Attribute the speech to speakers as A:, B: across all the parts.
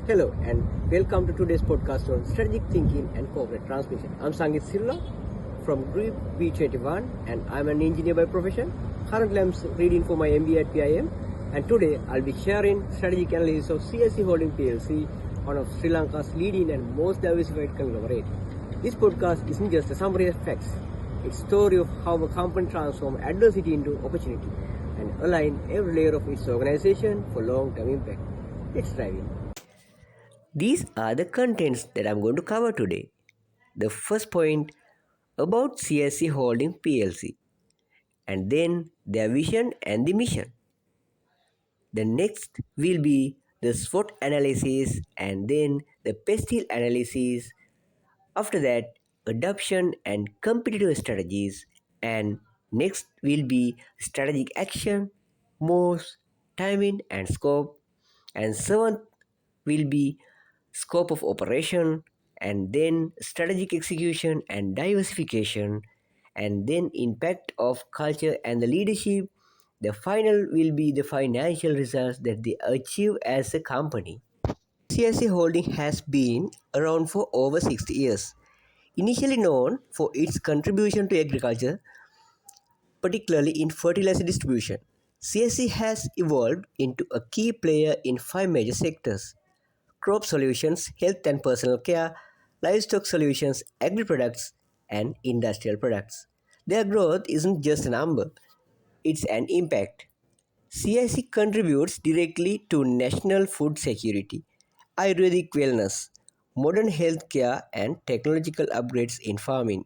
A: Hello and welcome to today's podcast on strategic thinking and corporate transmission. I'm Sangeeth from Group B21 and I'm an engineer by profession. Currently I'm reading for my MBA at PIM and today I'll be sharing strategic analysis of CSC Holding PLC, one of Sri Lanka's leading and most diversified conglomerate. This podcast isn't just a summary of facts, it's a story of how a company transforms adversity into opportunity and align every layer of its organization for long-term impact. Let's dive in. These are the contents that I'm going to cover today. The first point about CSC Holding PLC, and then their vision and the mission. The next will be the SWOT analysis and then the pestle analysis. After that, adoption and competitive strategies, and next will be strategic action, moves, timing, and scope. And seventh will be scope of operation, and then strategic execution and diversification, and then impact of culture and the leadership. The final will be the financial results that they achieve as a company. CSC Holding has been around for over 60 years. Initially known for its contribution to agriculture, particularly in fertilizer distribution, CSC has evolved into a key player in five major sectors: crop solutions, health and personal care, livestock solutions, agri products, and industrial products. Their growth isn't just a number, it's an impact. CIC contributes directly to national food security, Ayurvedic wellness, modern healthcare, and technological upgrades in farming.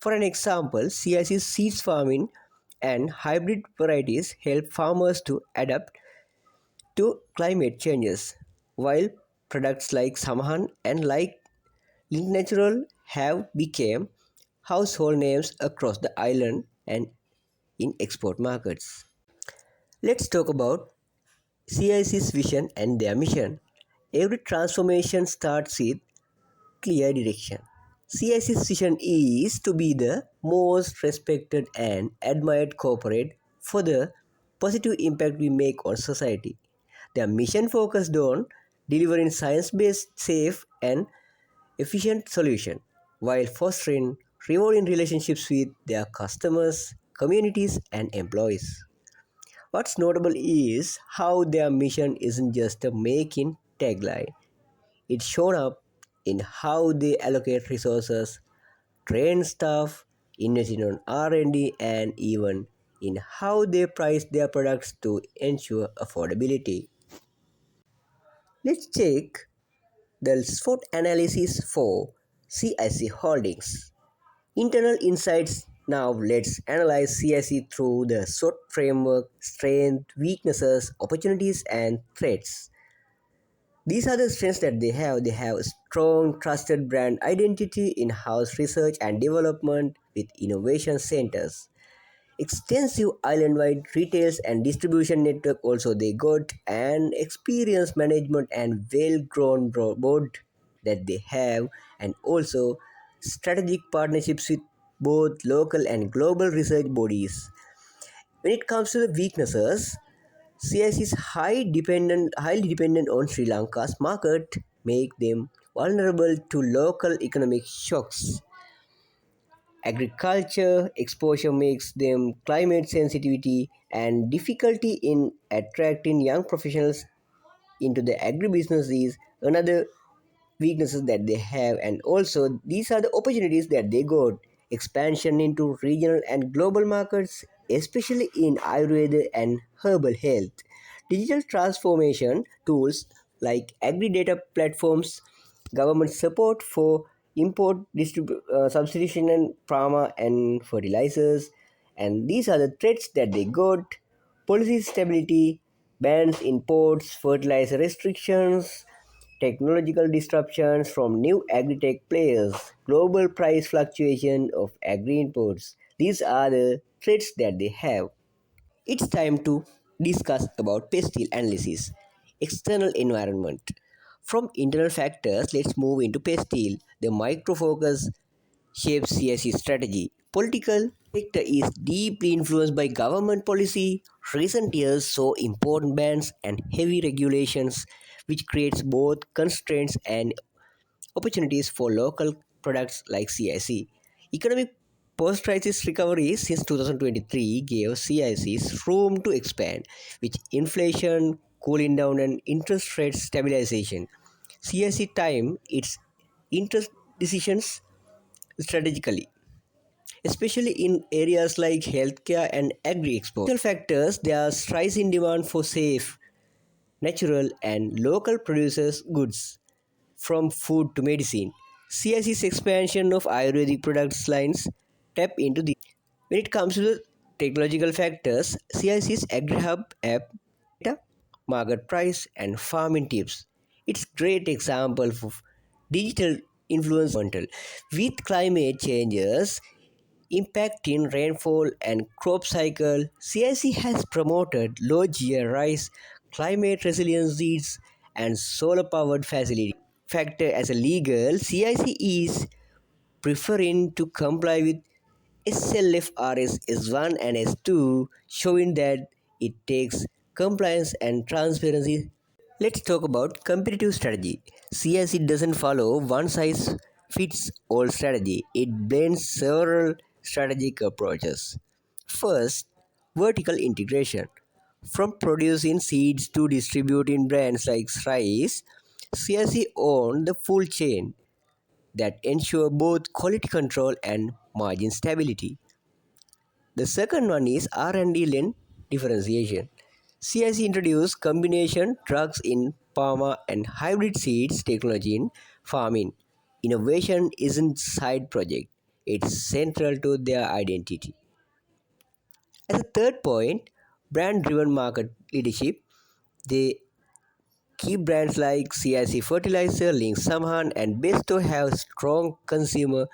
A: For an example, CIC's seeds farming and hybrid varieties help farmers to adapt to climate changes, while products like Samahan and like Link Natural have become household names across the island and in export markets. Let's talk about CIC's vision and their mission. Every transformation starts with clear direction. CIC's vision is to be the most respected and admired corporate for the positive impact we make on society. Their mission focused on delivering science-based, safe, and efficient solutions while fostering rewarding relationships with their customers, communities, and employees. What's notable is how their mission isn't just a making tagline. It's shown up in how they allocate resources, train staff, invest in R&D, and even in how they price their products to ensure affordability. Let's check the SWOT analysis for CIC Holdings. Internal insights. Now let's analyze CIC through the SWOT framework: strengths, weaknesses, opportunities, and threats. These are the strengths that they have. They have a strong, trusted brand identity, in-house research and development with innovation centers, extensive island-wide retails and distribution network. Also, they got an experienced management and well-grown board that they have, and also strategic partnerships with both local and global research bodies. When it comes to the weaknesses, CIS is highly dependent on Sri Lanka's market, make them vulnerable to local economic shocks. Agriculture exposure makes them climate sensitivity and difficulty in attracting young professionals into the agribusiness is another weaknesses that they have, and also these are the opportunities that they got: expansion into regional and global markets, especially in Ayurveda and herbal health, digital transformation tools like agri data platforms, government support for import substitution and pharma and fertilizers. And these are the threats that they got: policy stability, bans imports, fertilizer restrictions, technological disruptions from new agri-tech players, global price fluctuation of agri imports. These are the threats that they have. It's time to discuss about pestle analysis. External environment. From internal factors, let's move into pestle. The micro focus shapes CSE strategy. Political sector is deeply influenced by government policy. Recent years saw important bans and heavy regulations, which creates both constraints and opportunities for local products like CIC. Economic post-crisis recovery since 2023 gave CICs room to expand, with inflation cooling down and interest rate stabilization. CIC time its interest decisions strategically, especially in areas like healthcare and agri-export. Factors, there's rise in demand for safe, natural, and local producers goods from food to medicine. CIC's expansion of Ayurvedic products lines tap into the. When it comes to the technological factors, CIC's AgriHub app data, market price, and farming tips. It's great example of digital influence with climate changes impacting rainfall and crop cycle. CIC has promoted low GI rice, climate resilience seeds, and solar powered facility. Factor as a legal, CIC is preferring to comply with SLFRS S1 and S2, showing that it takes compliance and transparency. Let's talk about competitive strategy. CIC doesn't follow one size fits all strategy. It blends several strategic approaches. First, vertical integration. From producing seeds to distributing brands like rice, CIC own the full chain that ensure both quality control and margin stability. The second one is R&D led differentiation. CIC introduced combination drugs in pharma and hybrid seeds technology in farming. Innovation isn't side project, it's central to their identity. As a third point, brand driven market leadership. They key brands like CIC Fertilizer, Link Samhan, and Besto have strong consumer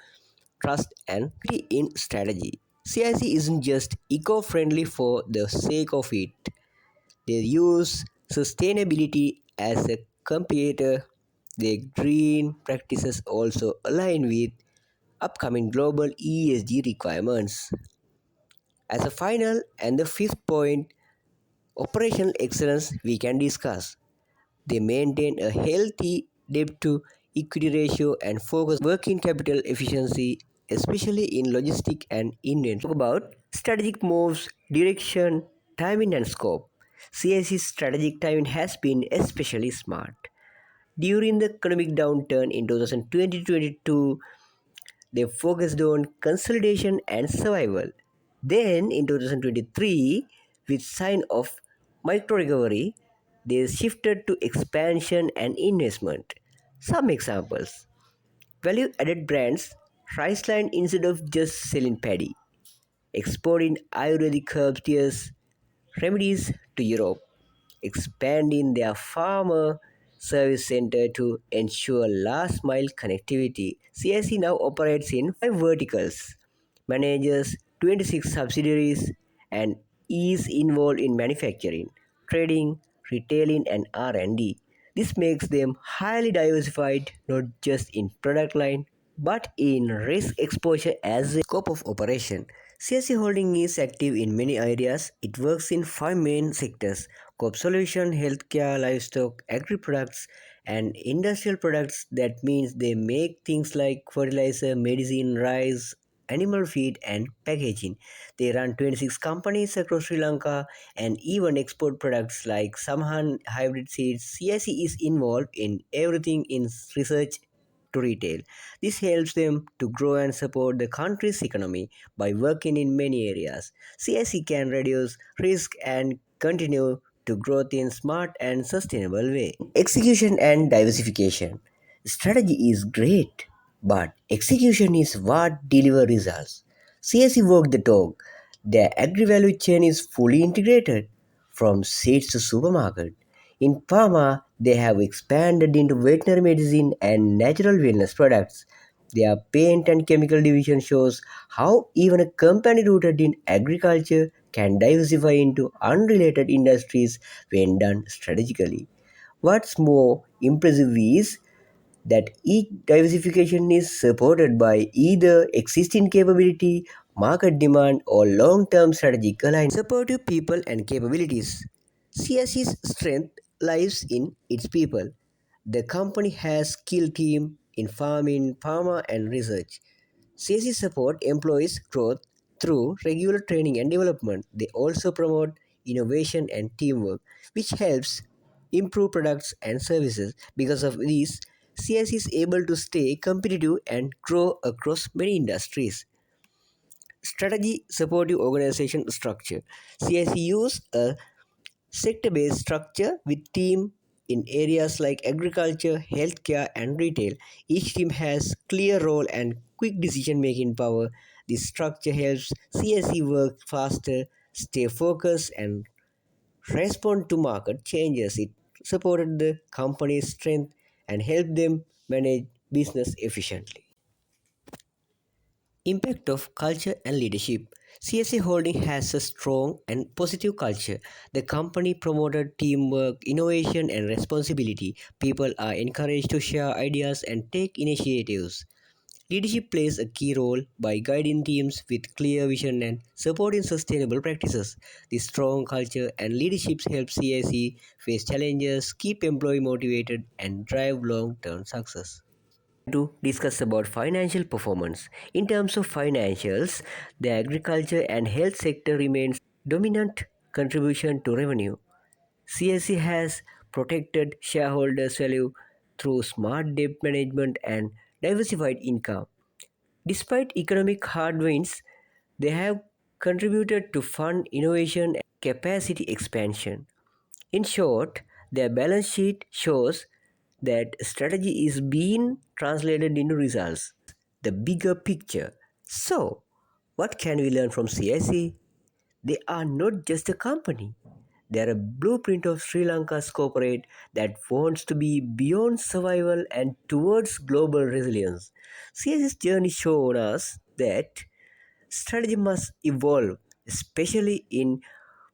A: trust and in strategy. CIC isn't just eco friendly for the sake of it, they use sustainability as a comparator. Their green practices also align with upcoming global ESG requirements. As a final and the fifth point, operational excellence we can discuss. They maintain a healthy debt to equity ratio and focus working capital efficiency, especially in logistic and inventory. Talk about strategic moves, direction, timing, and scope. CIC's strategic timing has been especially smart. During the economic downturn in 2020-22, they focused on consolidation and survival. Then, in 2023, with sign of micro recovery, they shifted to expansion and investment. Some examples: value added brands, Riceline instead of just selling paddy, exporting Ayurvedic herbs teas, remedies to Europe, expanding their farmer service center to ensure last mile connectivity. CIC now operates in 5 verticals, manages 26 subsidiaries, and is involved in manufacturing, trading, retailing, and R&D. This makes them highly diversified not just in product line but in risk exposure as a scope of operation. CSC Holding is active in many areas. It works in 5 main sectors: crop solution, healthcare, livestock, agri products, and industrial products. That means they make things like fertilizer, medicine, rice, animal feed, and packaging. They run 26 companies across Sri Lanka and even export products like Samhan hybrid seeds. CSC is involved in everything in research to retail. This helps them to grow and support the country's economy by working in many areas. CSE can reduce risk and continue to growth in smart and sustainable way. Execution and diversification. Strategy is great, but execution is what deliver results. CSE walk the talk. Their agri-value chain is fully integrated from seeds to supermarket. In pharma, they have expanded into veterinary medicine and natural wellness products. Their paint and chemical division shows how even a company rooted in agriculture can diversify into unrelated industries when done strategically. What's more impressive is that each diversification is supported by either existing capability, market demand, or long term strategic alignment. Supportive people and capabilities. CSE's strength lies in its people. The company has skilled team in farming, pharma and research. CSE support employees' growth through regular training and development. They also promote innovation and teamwork, which helps improve products and services. Because of this, CSE is able to stay competitive and grow across many industries. Strategy supportive organization structure. CSE use a sector-based structure with team in areas like agriculture, healthcare, and retail. Each team has clear role and quick decision-making power. This structure helps CSE work faster, stay focused, and respond to market changes. It supported the company's strength and helped them manage business efficiently. Impact of culture and leadership. CSA Holding has a strong and positive culture. The company promoted teamwork, innovation, and responsibility. People are encouraged to share ideas and take initiatives. Leadership plays a key role by guiding teams with clear vision and supporting sustainable practices. This strong culture and leadership help CSE face challenges, keep employee motivated, and drive long-term success. To discuss about financial performance. In terms of financials, the agriculture and health sector remains dominant contribution to revenue. CSE has protected shareholders' value through smart debt management and diversified income. Despite economic headwinds, they have contributed to fund innovation and capacity expansion. In short, their balance sheet shows that strategy is being translated into results, the bigger picture. So, what can we learn from CIC? They are not just a company. They are a blueprint of Sri Lanka's corporate that wants to be beyond survival and towards global resilience. CIC's journey showed us that strategy must evolve, especially in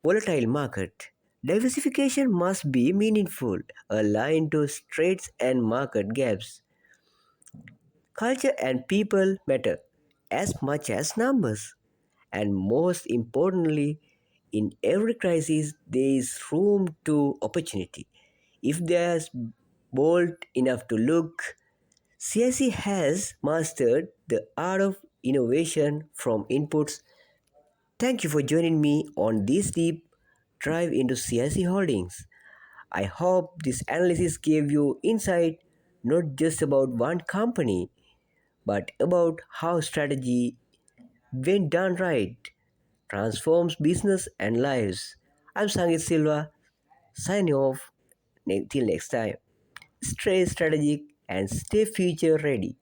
A: volatile market. Diversification must be meaningful, aligned to trades and market gaps. Culture and people matter as much as numbers. And most importantly, in every crisis, there is room to opportunity. If there's bold enough to look, CIC has mastered the art of innovation from inputs. Thank you for joining me on this deep dive into CIC Holdings. I hope this analysis gave you insight not just about one company, but about how strategy, when done right, transforms business and lives. I'm Sangeeth Silva, signing off till next time. Stay strategic and stay future ready.